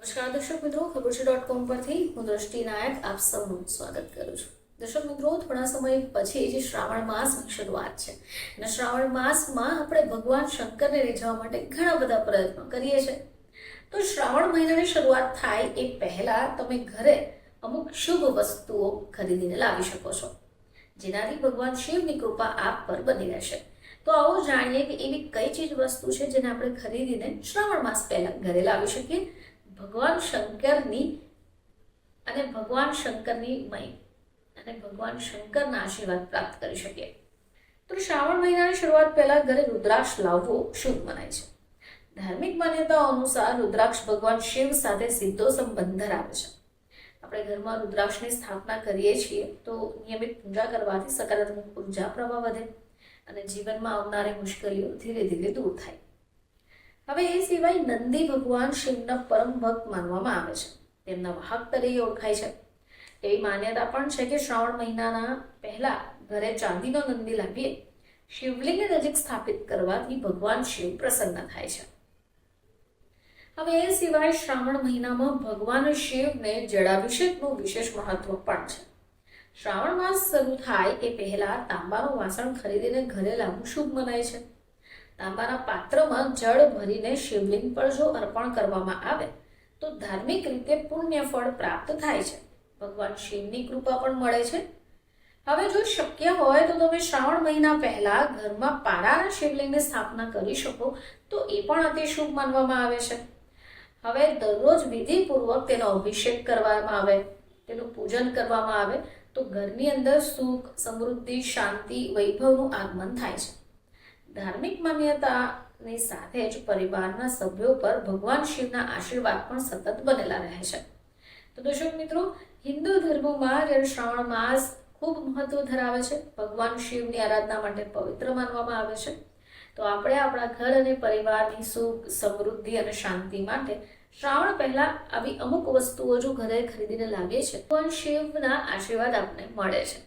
નમસ્કાર દર્શક મિત્રો, ખબર છે .com પરથી હું દ્રષ્ટિ નાયક આપ સૌનું સ્વાગત કરું છું. દર્શક મિત્રો, થોડા સમય પછી જે શ્રાવણ માસની શરૂઆત છે અને શ્રાવણ માસમાં આપણે ભગવાન શંકરને રીઝવવા માટે ઘણા બધા પ્રયત્નો કરીએ છીએ. તો શ્રાવણ મહિનાની શરૂઆત થાય એ પહેલા તમે ઘરે અમુક શુભ વસ્તુઓ ખરીદીને લાવી શકો છો, જેનાથી ભગવાન શિવની કૃપા આપ પર બની રહેશે. તો આવો જાણીએ કે એવી કઈ ચીજ વસ્તુ છે જેને આપણે ખરીદીને શ્રાવણ માસ પહેલા ઘરે લાવી શકીએ, ભગવાન શંકરની શંકરના આશીર્વાદ પ્રાપ્ત કરી શકીએ. તો શ્રાવણ મહિનાની શરૂઆત પહેલા ઘરે રુદ્રાક્ષ લાવવો શુભ મનાય છે. ધાર્મિક માન્યતાઓ અનુસાર રુદ્રાક્ષ ભગવાન શિવ સાથે સીધો સંબંધ ધરાવે છે. આપણે ઘરમાં રુદ્રાક્ષની સ્થાપના કરીએ છીએ તો નિયમિત પૂજા કરવાથી સકારાત્મક ઉર્જા પ્રવાહ વધે અને જીવનમાં આવનારી મુશ્કેલીઓ ધીરે ધીરે દૂર થાય. હવે એ સિવાય નંદી ભગવાન શિવના પરમ ભક્ત માનવામાં આવે છે. તેમના વાહક તરીકે ઓળખાય છે. એવી માન્યતા પણ છે કે શ્રાવણ મહિનાના પહેલા ઘરે ચાંદીનો નંદી લાવીએ શિવલિંગ નજીક સ્થાપિત કરવાથી ભગવાન શિવ પ્રસન્ન થાય છે. હવે એ સિવાય શ્રાવણ મહિનામાં ભગવાન શિવને જળાભિષેકનું વિશેષ મહત્વ પણ છે. શ્રાવણ માસ શરૂ થાય એ પહેલા તાંબાનું વાસણ ખરીદીને ઘરે લાવવું શુભ મનાય છે. તાંબાના પાત્રમાં જળ ભરીને શિવલિંગ પર જો અર્પણ કરવામાં આવે તો ધાર્મિક રીતે પુણ્ય ફળ પ્રાપ્ત થાય છે. ભગવાન શિવની કૃપા પણ મળે છે. હવે જો શક્ય હોય તો તમે શ્રાવણ મહિના પહેલા ઘરમાં પારાના શિવલિંગની સ્થાપના કરી શકો તો એ પણ અતિ શુભ માનવામાં આવે છે. હવે દરરોજ વિધિપૂર્વક તેનો અભિષેક કરવામાં આવે, તેનું પૂજન કરવામાં આવે તો ઘરની અંદર સુખ, સમૃદ્ધિ, શાંતિ, વૈભવનું આગમન થાય છે. ધાર્મિક માન્યતાની સાથે જ પરિવારના સભ્યો પર ભગવાન શિવના આશીર્વાદ પણ સતત બનેલા રહે છે. તો દર્શક મિત્રો, હિન્દુ ધર્મમાં જ્યારે શ્રાવણ માસ ખૂબ મહત્વ ધરાવે છે, ભગવાન શિવની આરાધના માટે પવિત્ર માનવામાં આવે છે. તો આપણે આપણા ઘર અને પરિવારની સુખ, સમૃદ્ધિ અને શાંતિ માટે શ્રાવણ પહેલા આવી અમુક વસ્તુઓ જો ઘરે ખરીદીને લાવીએ છીએ ભગવાન શિવના આશીર્વાદ આપણને મળે છે.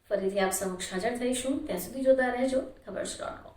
ફરીથી આપ સમક્ષ હાજર થઈશું. ત્યાં સુધી જોતા રહેજો ખબર છે .com.